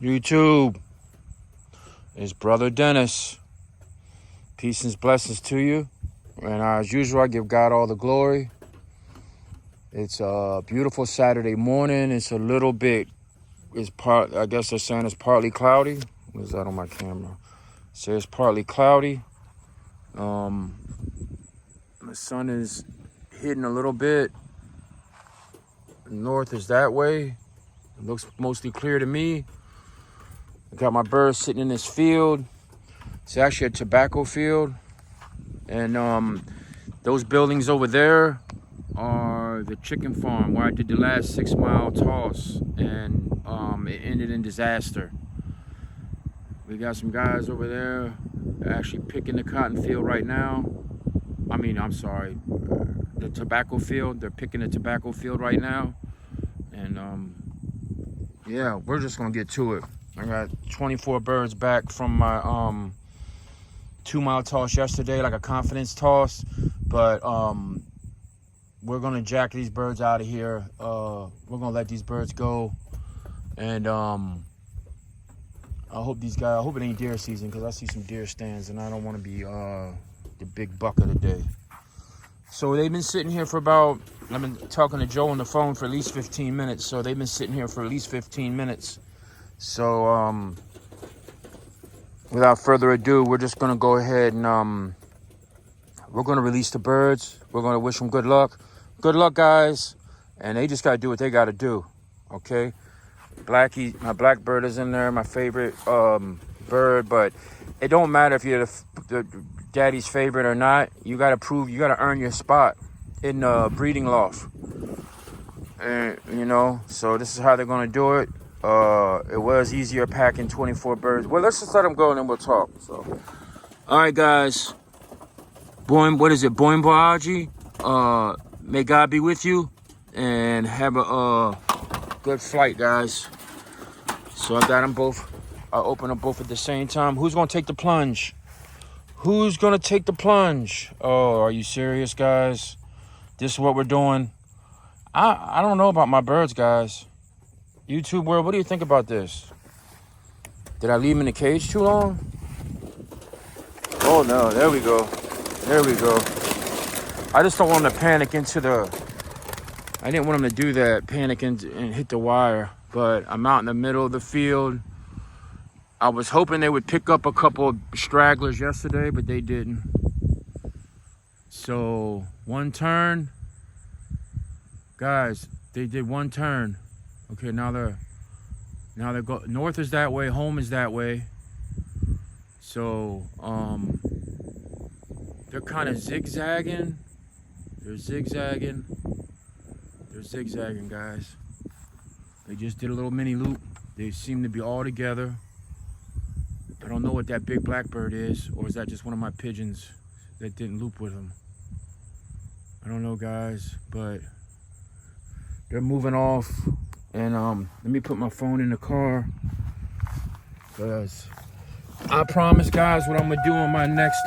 YouTube, it's Brother Dennis. Peace and blessings to you. And as usual, I give God all the glory. It's a beautiful Saturday morning. It's a little bit, I guess they're saying it's partly cloudy. What is that on my camera? It says partly cloudy. The sun is hitting a little bit. North is that way. It looks mostly clear to me. I got my birds sitting in this field. It's actually a tobacco field. And those buildings over there are the chicken farm where I did the last 6-mile toss. And it ended in disaster. We got some guys over there actually picking the cotton field right now. The tobacco field. They're picking the tobacco field right now. And yeah, we're just gonna get to it. I got 24 birds back from my 2-mile toss yesterday, like a confidence toss. But we're gonna jack these birds out of here. We're gonna let these birds go. And I hope it ain't deer season, because I see some deer stands and I don't want to be the big buck of the day. So they've been sitting here for I've been talking to Joe on the phone for at least 15 minutes. So they've been sitting here for at least 15 minutes. So without further ado, we're just going to go ahead and we're going to release the birds. We're going to wish them good luck. Good luck, guys. And they just got to do what they got to do. Okay? Blackie, my blackbird is in there, my favorite bird. But it don't matter if you're the daddy's favorite or not. You got to earn your spot in the breeding loft. And, so this is how they're going to do it. It was easier packing 24 birds. Well, let's just let them go and then we'll talk. So, all right, guys. Bon voyage. May God be with you and have a good flight, guys. So I got them both. I open them both at the same time. Who's gonna take the plunge? Who's gonna take the plunge? Oh, are you serious, guys? This is what we're doing. I don't know about my birds, guys. YouTube world, what do you think about this? Did I leave them in the cage too long? Oh no, there we go. There we go. I just don't want them to panic I didn't want them to do that, panic and hit the wire. But I'm out in the middle of the field. I was hoping they would pick up a couple of stragglers yesterday, but they didn't. So, one turn. Guys, they did one turn. Okay, now they're north is that way, home is that way. So, they're kind of zigzagging. They're zigzagging, guys. They just did a little mini loop. They seem to be all together. I don't know what that big blackbird is, or is that just one of my pigeons that didn't loop with them? I don't know, guys, but they're moving off. And let me put my phone in the car, because I promise, guys, what I'm gonna do on my next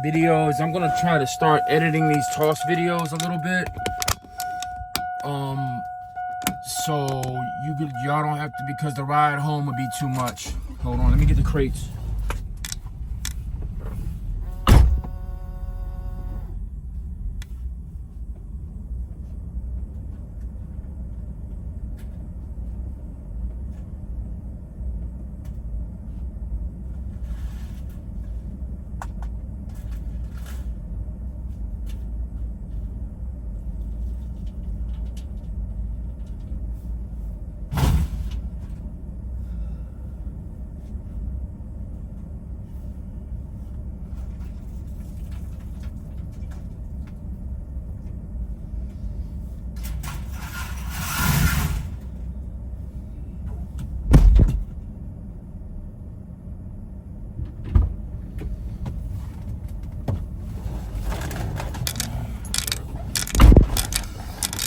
video is I'm gonna try to start editing these toss videos a little bit. So y'all don't have to, because the ride home would be too much. Hold on, let me get the crates.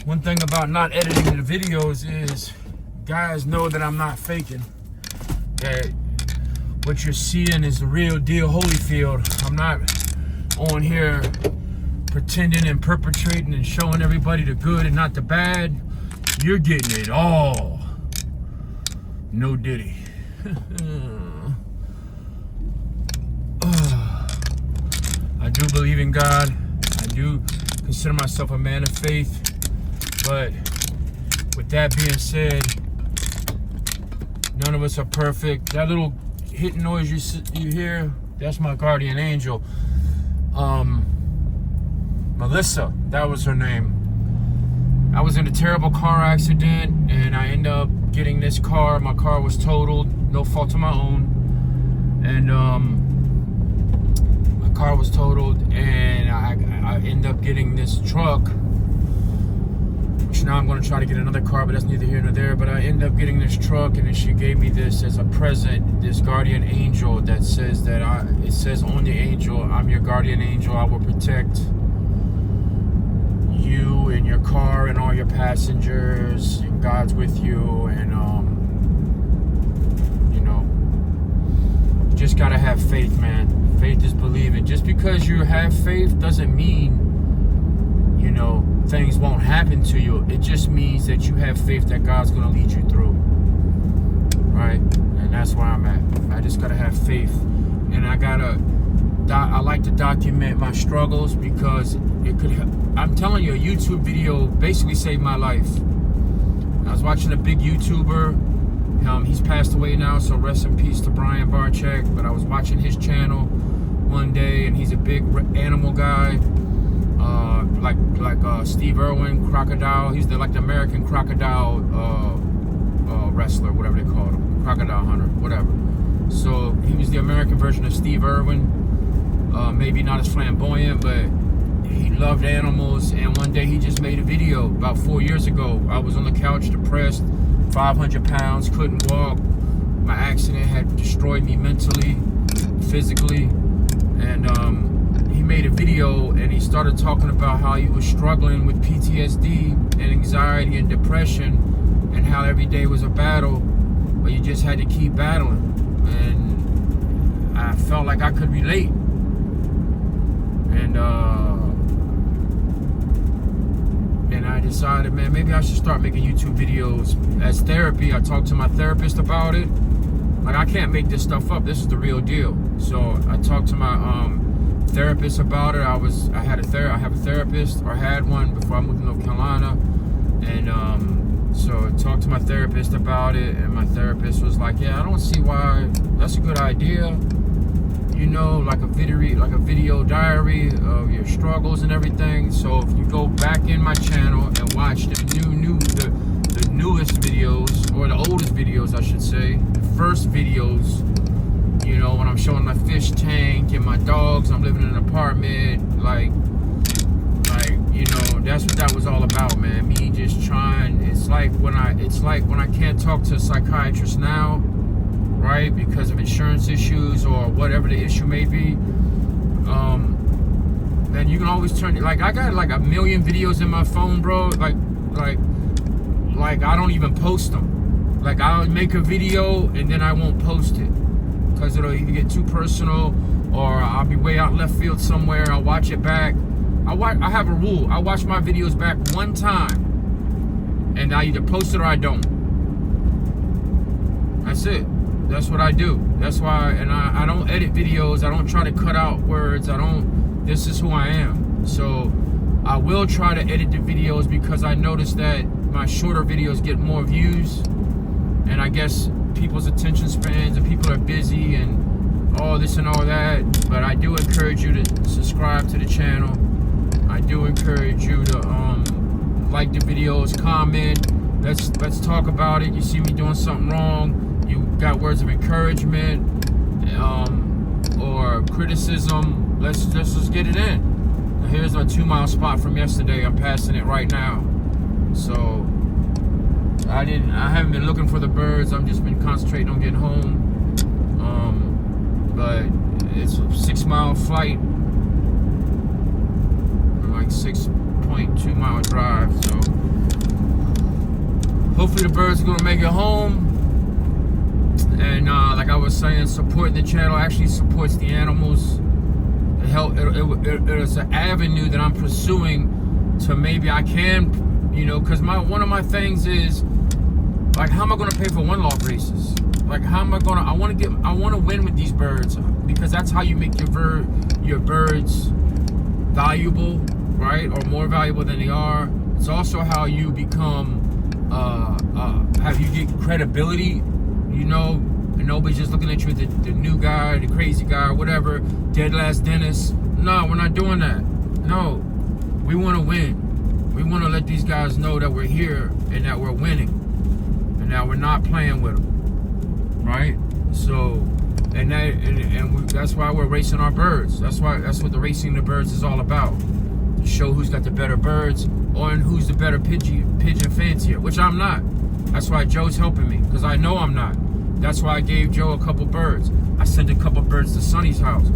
One thing about not editing the videos is guys know that I'm not faking. That what you're seeing is the real deal Holyfield. I'm not on here pretending and perpetrating and showing everybody the good and not the bad. You're getting it all. No Diddy. I do believe in God. I do consider myself a man of faith. But with that being said, none of us are perfect. That little hitting noise you hear, that's my guardian angel. Melissa, that was her name. I was in a terrible car accident, and I ended up getting this car. My car was totaled, no fault of my own. And my car was totaled, and I ended up getting this truck, which now I'm going to try to get another car, but that's neither here nor there. But I ended up getting this truck, and then she gave me this as a present, this guardian angel that says that it says on the angel, I'm your guardian angel. I will protect you and your car and all your passengers, and God's with you. And you know, you just gotta have faith, man. Faith is believing. Just because you have faith doesn't mean, you know, things won't happen to you. It just means that you have faith that God's gonna lead you through, right? And that's where I'm at. I just gotta have faith, and I like to document my struggles, because it could help. I'm telling you, a YouTube video basically saved my life. I was watching a big YouTuber. He's passed away now, so rest in peace to Brian Barczyk. But I was watching his channel one day, and he's a big animal guy, like Steve Irwin, crocodile. He's the American crocodile wrestler, whatever they call him, crocodile hunter, whatever. So he was the American version of Steve Irwin. Maybe not as flamboyant, but he loved animals. And one day he just made a video about 4 years ago. I was on the couch, depressed, 500 pounds, couldn't walk. My accident had destroyed me mentally, physically. And he made a video, and he started talking about how he was struggling with PTSD and anxiety and depression, and how every day was a battle, but you just had to keep battling. And I felt like I could relate. And I decided, man, maybe I should start making YouTube videos as therapy. I talked to my therapist about it. Like, I can't make this stuff up. This is the real deal. So I talked to my therapist about it. I have a therapist, or had one before I moved to North Carolina. And so I talked to my therapist about it, and my therapist was like, yeah, I don't see why. That's a good idea. You know, like a video diary of your struggles and everything. So if you go back in my channel and watch the newest videos, or the oldest videos, I should say, the first videos, you know, when I'm showing my fish tank and my dogs, I'm living in an apartment, like, you know, that's what that was all about, man. Me just trying. It's like when I can't talk to a psychiatrist now, right, because of insurance issues or whatever the issue may be, then you can always turn it. Like, I got like 1 million videos in my phone, bro. Like I don't even post them. Like, I'll make a video and then I won't post it, because it'll either get too personal, or I'll be way out left field somewhere. I'll watch it back. I have a rule. I watch my videos back one time, and I either post it or I don't. That's it. That's what I do. That's why, and I don't edit videos. I don't try to cut out words. This is who I am. So I will try to edit the videos, because I notice that my shorter videos get more views. And I guess people's attention spans, and people are busy and all this and all that. But I do encourage you to subscribe to the channel. I do encourage you to like the videos, comment. Let's talk about it. You see me doing something wrong, you got words of encouragement, or criticism, let's just get it in. Now, here's a 2-mile spot from yesterday. I'm passing it right now. So I haven't been looking for the birds. I've just been concentrating on getting home. But it's a 6-mile flight, like 6.2 mile drive. So hopefully the birds are gonna make it home. And like I was saying, supporting the channel actually supports the animals. It's an avenue that I'm pursuing to maybe I can, you know, because one of my things is Like, how am I gonna pay for one-loft races? Like, how am I gonna? I want to win with these birds, because that's how you make your birds valuable, right? Or more valuable than they are. It's also how you become, how you get credibility, you know, and nobody's just looking at you as the new guy, the crazy guy, or whatever, dead last dentist. No, we're not doing that. No, we want to win. We want to let these guys know that we're here and that we're winning, and that we're not playing with them, right? So, that's why we're racing our birds. That's what the racing the birds is all about. To show who's got the better birds, or who's the better pigeon fancier, which I'm not. That's why Joe's helping me, because I know I'm not. That's why I gave Joe a couple birds. I sent a couple birds to Sonny's house.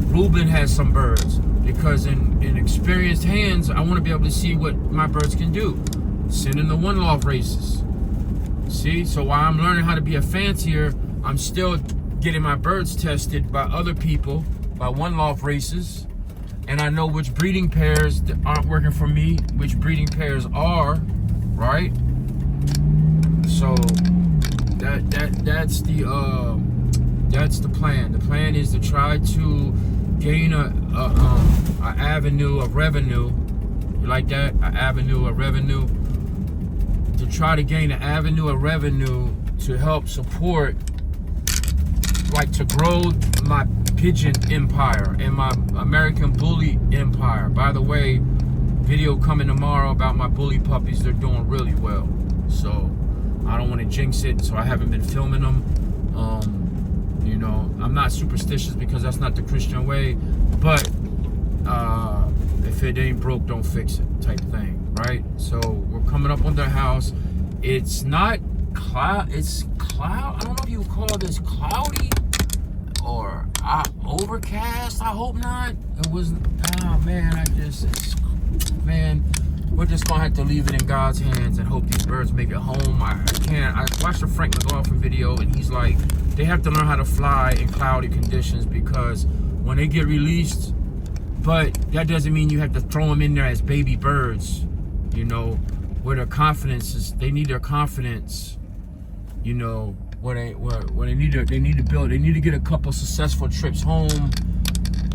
Ruben has some birds, because in experienced hands, I want to be able to see what my birds can do. Send in the one-loft races. See, so while I'm learning how to be a fancier, I'm still getting my birds tested by other people, by one-loft races. And I know which breeding pairs that aren't working for me, which breeding pairs are, right? So that's the plan. The plan is to try to gain a avenue of revenue. You like that? An avenue of revenue. To try to gain an avenue of revenue to help support, like, to grow my pigeon empire and my American bully empire. By the way, video coming tomorrow about my bully puppies. They're doing really well. So I don't want to jinx it, so I haven't been filming them. You know, I'm not superstitious, because that's not the Christian way, but if it ain't broke, don't fix it type thing, right? So we're coming up on their house. It's not cloud, it's cloud. I don't know if you would call this cloudy or overcast. I hope not. It wasn't. Oh man, man, we're just gonna have to leave it in God's hands and hope these birds make it home. I watched the Frank McLaughlin video, and he's like, they have to learn how to fly in cloudy conditions, because when they get released, but that doesn't mean you have to throw them in there as baby birds, you know, where their confidence is. They need their confidence, you know, where they need to build. They need to get a couple successful trips home.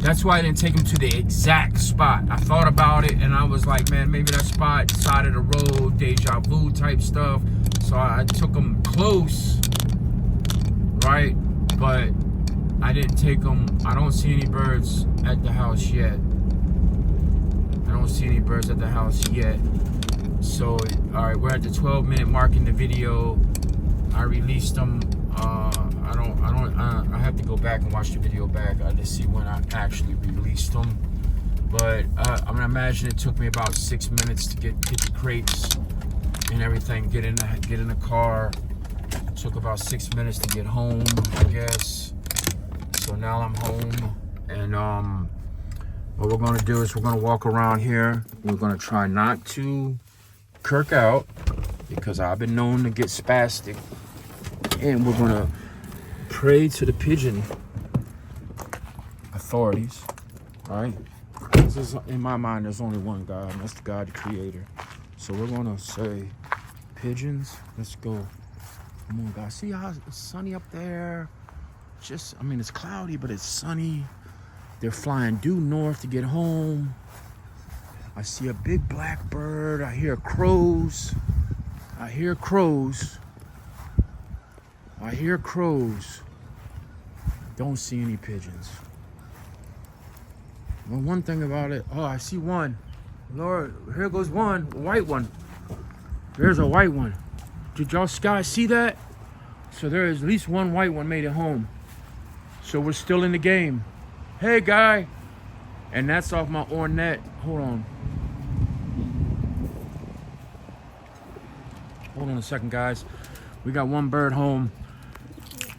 That's why I didn't take them to the exact spot. I thought about it, and I was like, man, maybe that spot, side of the road, Deja'vu type stuff. So I took them close, right? But I didn't take them. I don't see any birds at the house yet. I don't see any birds at the house yet. So, all right, we're at the 12-minute mark in the video. I released them. I have to go back and watch the video back to see when I actually released them. But I'm gonna imagine it took me about 6 minutes to get the crates and everything, get in the car. It took about 6 minutes to get home, I guess. So now I'm home, and what we're gonna do is we're gonna walk around here. We're gonna try not to kirk out, because I've been known to get spastic, and we're gonna pray to the pigeon authorities. All right, this is, in my mind, there's only one God, and that's the God, the Creator. So we're gonna say, pigeons, let's go. Come on, guys. See how it's sunny up there? I mean, it's cloudy, but it's sunny. They're flying due north to get home. I see a big black bird. I hear crows. I hear crows. Don't see any pigeons. Well, one thing about it, oh, I see one. Lord, here goes one, a white one. There's a white one. Did y'all guys see that? So there is at least one white one made it home. So we're still in the game. Hey, guy. And that's off my Ornette. Hold on. Hold on a second, guys. We got one bird home.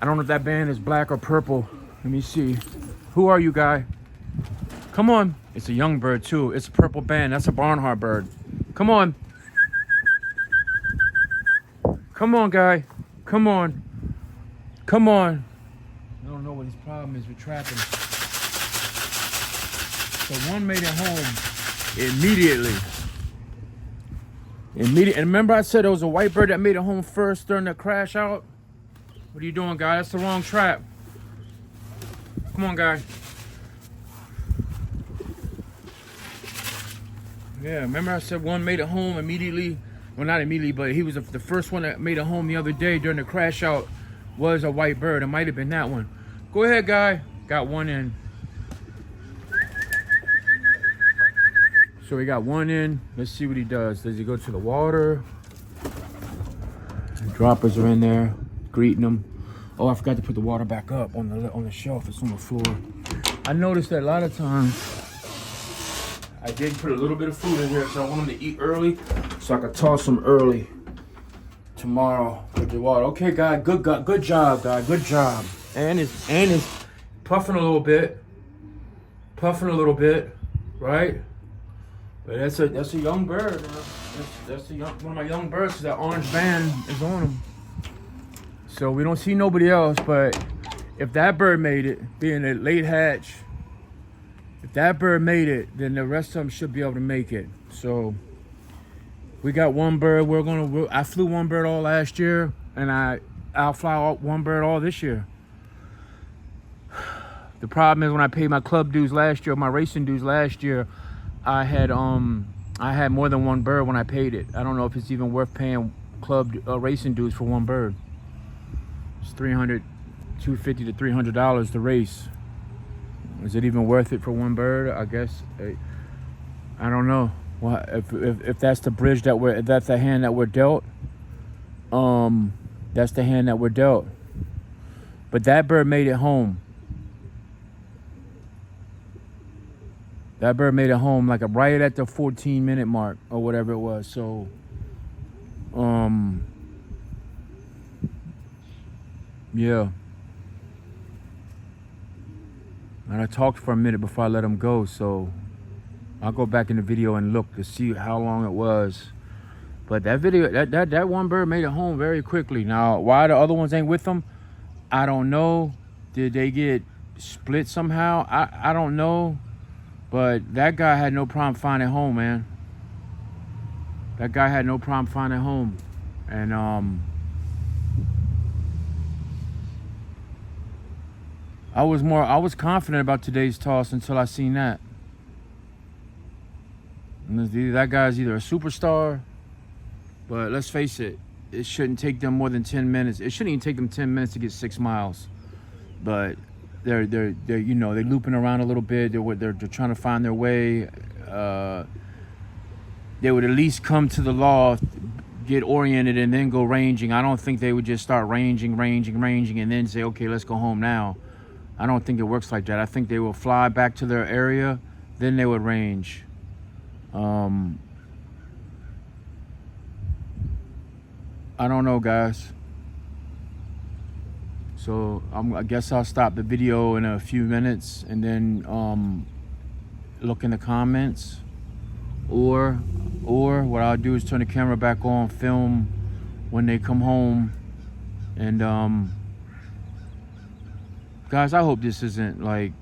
I don't know if that band is black or purple. Let me see. Who are you, guy? Come on. It's a young bird, too. It's a purple band. That's a Barnhart bird. Come on. Come on, guy. Come on. Come on. I don't know what his problem is with trapping. So one made it home immediately. Immediate. And remember I said there was a white bird that made it home first during the crash out? What are you doing, guy? That's the wrong trap. Come on, guy. Yeah, remember I said one made it home immediately? Well, not immediately, but he was the first one that made it home the other day during the crash out was a white bird. It might have been that one. Go ahead, guy. Got one in. So we got one in. Let's see what he does. Does he go to the water? The droppers are in there, greeting him. Oh, I forgot to put the water back up on the shelf. It's on the floor. I noticed that a lot of times I did put a little bit of food in here, so I want him to eat early, so I can toss him early tomorrow with the water. Okay, guy. Good job, guy. Good job. And it's puffing a little bit, right? But that's a young bird. That's one of my young birds. That orange band is on him. So we don't see nobody else. But if that bird made it, being a late hatch, if that bird made it, then the rest of them should be able to make it. So we got one bird. I flew one bird all last year, and I'll fly one bird all this year. The problem is when I paid my club dues last year, my racing dues last year, I had more than one bird when I paid it. I don't know if it's even worth paying club racing dues for one bird. It's $250 to $300 to race. Is it even worth it for one bird? I guess I don't know. Well, if that's the bridge if that's the hand that we're dealt, that's the hand that we're dealt. But that bird made it home. That bird made it home like right at the 14-minute mark or whatever it was. So, yeah. And I talked for a minute before I let him go, so I'll go back in the video and look to see how long it was. But that video, that one bird made it home very quickly. Now, why the other ones ain't with them, I don't know. Did they get split somehow? I don't know. But that guy had no problem finding home, man. That guy had no problem finding home. And I was confident about today's toss until I seen that. And that guy's either a superstar, but let's face it, it shouldn't take them more than 10 minutes. It shouldn't even take them 10 minutes to get 6 miles. But they're looping around a little bit. They're trying to find their way. They would at least come to the loft, get oriented, and then go ranging. I don't think they would just start ranging, and then say, okay, let's go home now. I don't think it works like that. I think they will fly back to their area, then they would range. I don't know, guys. So I guess I'll stop the video in a few minutes and then look in the comments, or what I'll do is turn the camera back on, film when they come home, and guys, I hope this isn't like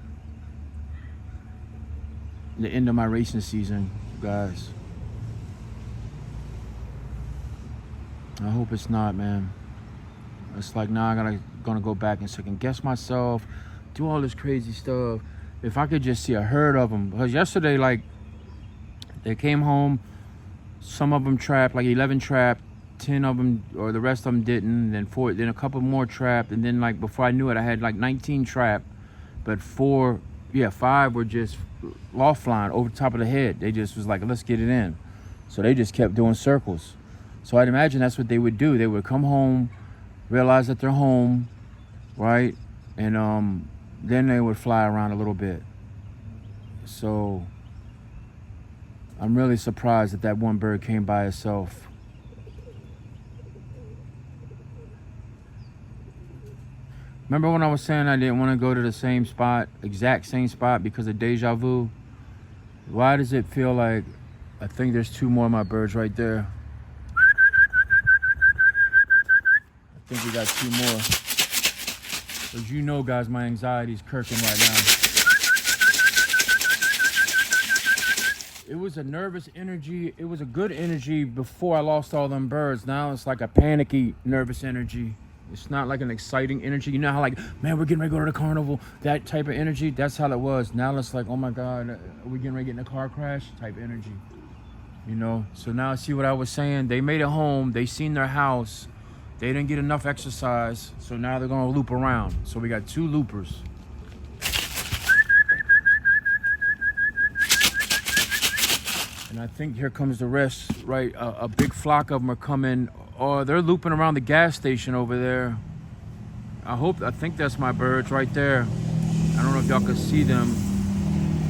the end of my racing season, guys. I hope it's not, man. It's like now I'm gonna go back and second guess myself, do all this crazy stuff. If I could just see a herd of them, because yesterday, like, they came home, some of them trapped, like 11 trapped, 10 of them, or the rest of them didn't, then a couple more trapped, and then like before I knew it, I had like 19 trapped, but 5 were just loft flying over the top of the head. They just was like, let's get it in. So they just kept doing circles. So I'd imagine that's what they would do. They would come home, realize that they're home, right? And then they would fly around a little bit. So I'm really surprised that one bird came by itself. Remember when I was saying I didn't want to go to the same spot, exact same spot, because of Deja'vu? Why does it feel like, I think there's 2 more of my birds right there. I think we got 2 more. As you know, guys, my anxiety is kirking right now. It was a nervous energy. It was a good energy before I lost all them birds. Now it's like a panicky, nervous energy. It's not like an exciting energy. You know how like, man, we're getting ready to go to the carnival. That type of energy, that's how it was. Now it's like, oh my God, are we getting ready to get in a car crash type energy. You know, so now see what I was saying? They made it home. They seen their house. They didn't get enough exercise. So now they're going to loop around. So we got 2 loopers. And I think here comes the rest, right? A big flock of them are coming. Oh, they're looping around the gas station over there. I think that's my birds right there. I don't know if y'all can see them,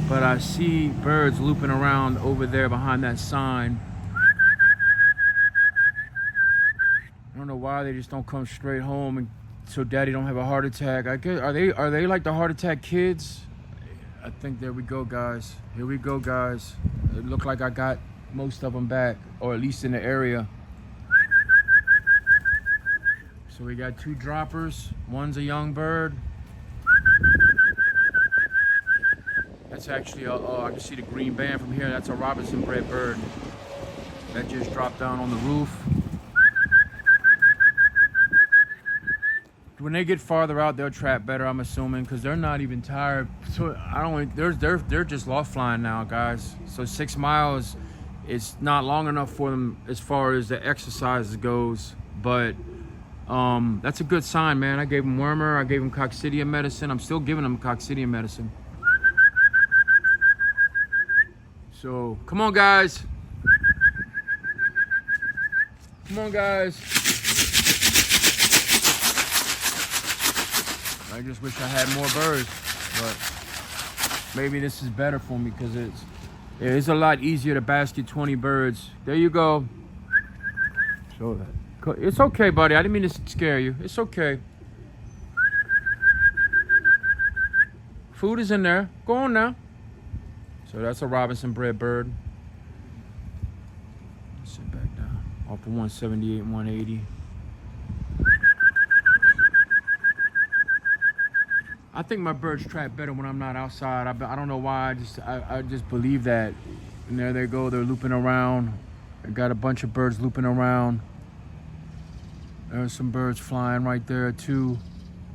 but I see birds looping around over there behind that sign. I don't know why they just don't come straight home and so daddy don't have a heart attack. I guess, are they like the heart attack kids? I think there we go, guys. Here we go, guys. It looked like I got most of them back, or at least in the area. So we got 2 droppers. One's a young bird. That's actually I can see the green band from here. That's a Robinson bred bird that just dropped down on the roof. When they get farther out, they'll trap better, I'm assuming, because they're not even tired. So they're just loft flying now, guys. So 6 miles, it's not long enough for them as far as the exercise goes. But that's a good sign, man. I gave them wormer, I gave them coccidia medicine. I'm still giving them coccidia medicine. So come on, guys. Come on, guys. I just wish I had more birds, but maybe this is better for me because it's a lot easier to basket 20 birds. There you go. Show that. It's okay, buddy. I didn't mean to scare you. It's okay. Food is in there. Go on now. So that's a Robinson bred bird. Sit back down. Off of 178 and 180. I think my birds trap better when I'm not outside. I don't know why. I just believe that. And there they go. They're looping around. I got a bunch of birds looping around. There's some birds flying right there too.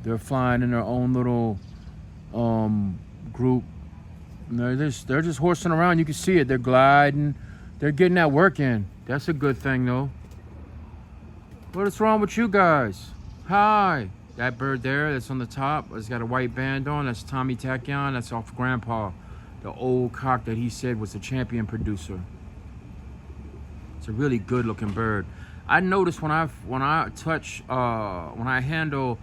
They're flying in their own little group. And they're just horsing around. You can see it. They're gliding. They're getting that work in. That's a good thing though. What is wrong with you guys? Hi. That bird there that's on the top, it's got a white band on. That's Tommy Tachyon. That's off Grandpa, the old cock that he said was the champion producer. It's a really good looking bird. I noticed when I handle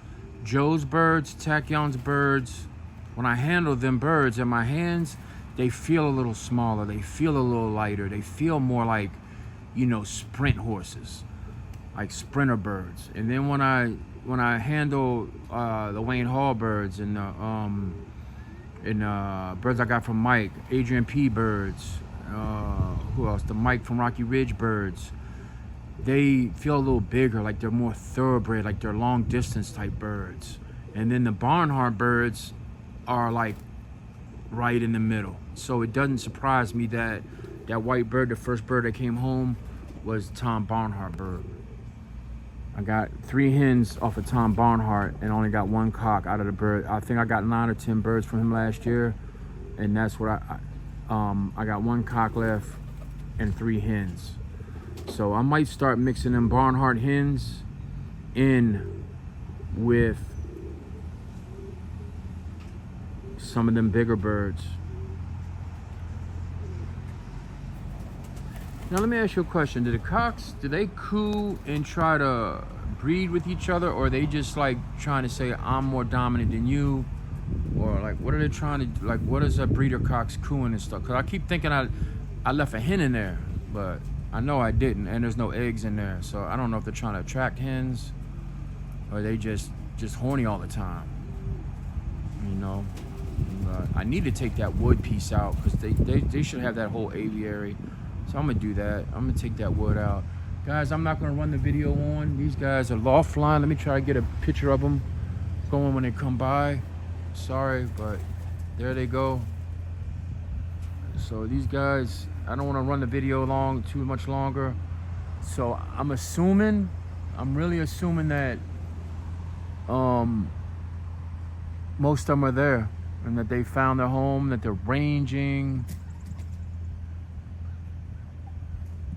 Joe's birds, Tachyon's birds, when I handle them birds in my hands, they feel a little smaller. They feel a little lighter. They feel more like, you know, sprint horses, like sprinter birds. And then when I handle the Wayne Hall birds and birds I got from Mike, Adrian P birds, who else? The Mike from Rocky Ridge birds. They feel a little bigger, like they're more thoroughbred, like they're long distance type birds. And then the Barnhart birds are like right in the middle. So it doesn't surprise me that that white bird, the first bird that came home, was Tom Barnhart bird. I got 3 hens off of Tom Barnhart and only got 1 cock out of the bird. I think I got 9 or 10 birds from him last year, and that's what I got 1 cock left and 3 hens. So I might start mixing them Barnhart hens in with some of them bigger birds. Now let me ask you a question. Do the cocks, do they coo and try to breed with each other, or are they just like trying to say I'm more dominant than you? Or like what are they trying to, like what is a breeder cock's cooing and stuff? Cause I keep thinking I left a hen in there, but I know I didn't, and there's no eggs in there. So I don't know if they're trying to attract hens or they just horny all the time, you know? I need to take that wood piece out because they should have that whole aviary. So I'm gonna do that. I'm gonna take that wood out. Guys, I'm not gonna run the video on. These guys are loft flying. Let me try to get a picture of them going when they come by. Sorry, but there they go. So these guys, I don't want to run the video too much longer. So I'm really assuming that most of them are there and that they found their home, that they're ranging.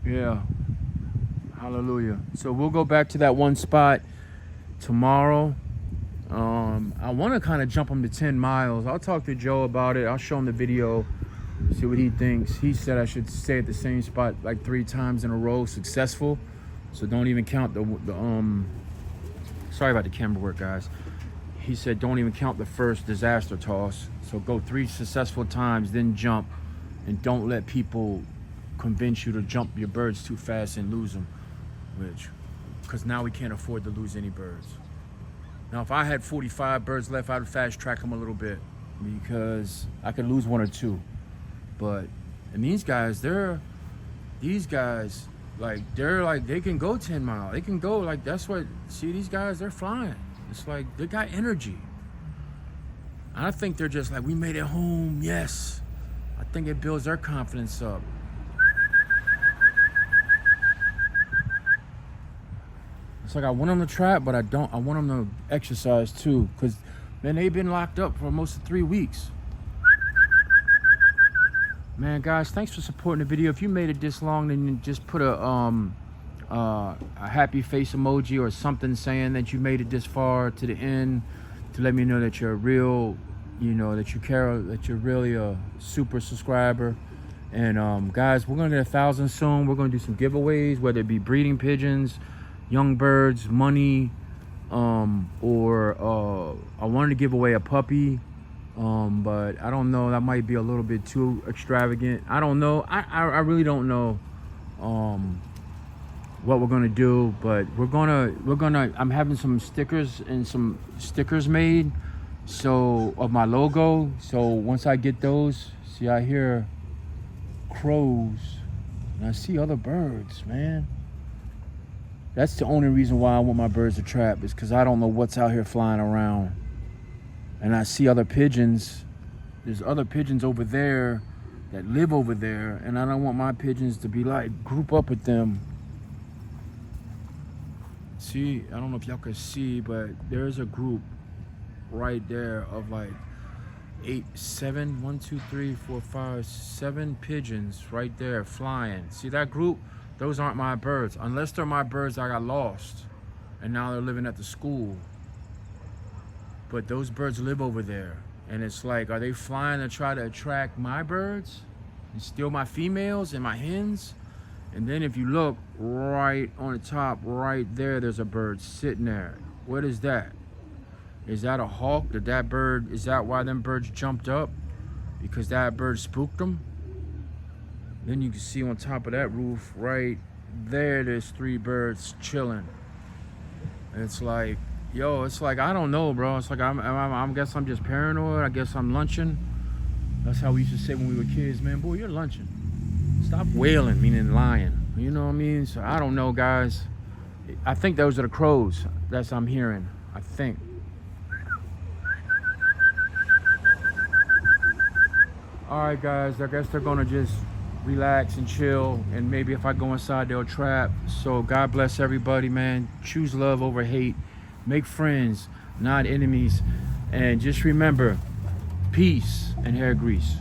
Yeah. Hallelujah. So we'll go back to that one spot tomorrow. I want to kind of jump them to 10 miles. I'll talk to Joe about it. I'll show him the video, see what he thinks. He said I should stay at the same spot like 3 times in a row successful. So don't even count the sorry about the camera work, guys. He said don't even count the first disaster toss. So go 3 successful times, then jump, and don't let people convince you to jump your birds too fast and lose them, because now we can't afford to lose any birds. Now, if I had 45 birds left, I would fast track them a little bit because I could lose 1 or 2. But, and these guys, they can go 10 miles. They can go like, see these guys, they're flying. It's like, they got energy. I think they're just like, we made it home, yes. I think it builds their confidence up. It's like I want them to trap, but I want them to exercise too, because, man, they've been locked up for most of 3 weeks. Man, guys, thanks for supporting the video. If you made it this long, then you just put a happy face emoji or something saying that you made it this far to the end to let me know that you're real, that you care, that you're really a super subscriber. And guys, we're gonna get 1,000 soon. We're gonna do some giveaways, whether it be breeding pigeons, young birds, money, or I wanted to give away a puppy, but I don't know, that might be a little bit too extravagant. I don't know. I really don't know what we're gonna do, but we're gonna I'm having some stickers made of my logo. So once I get those, see, I hear crows and I see other birds, man. That's the only reason why I want my birds to trap, is because I don't know what's out here flying around. And I see other pigeons. There's other pigeons over there that live over there, and I don't want my pigeons to be like, group up with them. See, I don't know if y'all can see, but there's a group right there of like 7 pigeons right there flying. See that group? Those aren't my birds. Unless they're my birds, I got lost and now they're living at the school. But those birds live over there, and it's like, are they flying to try to attract my birds and steal my females and my hens? And then if you look right on the top right there, there's a bird sitting there. What is that? Is that a hawk? Is that why them birds jumped up? Because that bird spooked them? Then you can see on top of that roof right there, there's 3 birds chilling. And it's like, yo, it's like, I don't know, bro. It's like, I guess I'm just paranoid. I guess I'm lunching. That's how we used to say when we were kids, man, boy, you're lunching. Stop wailing, meaning lying. You know what I mean? So I don't know, guys. I think those are the crows. That's what I'm hearing. I think. All right, guys. I guess they're gonna just relax and chill, and maybe if I go inside, they'll trap. So God bless everybody, man. Choose love over hate. Make friends, not enemies. And just remember, peace and hair grease.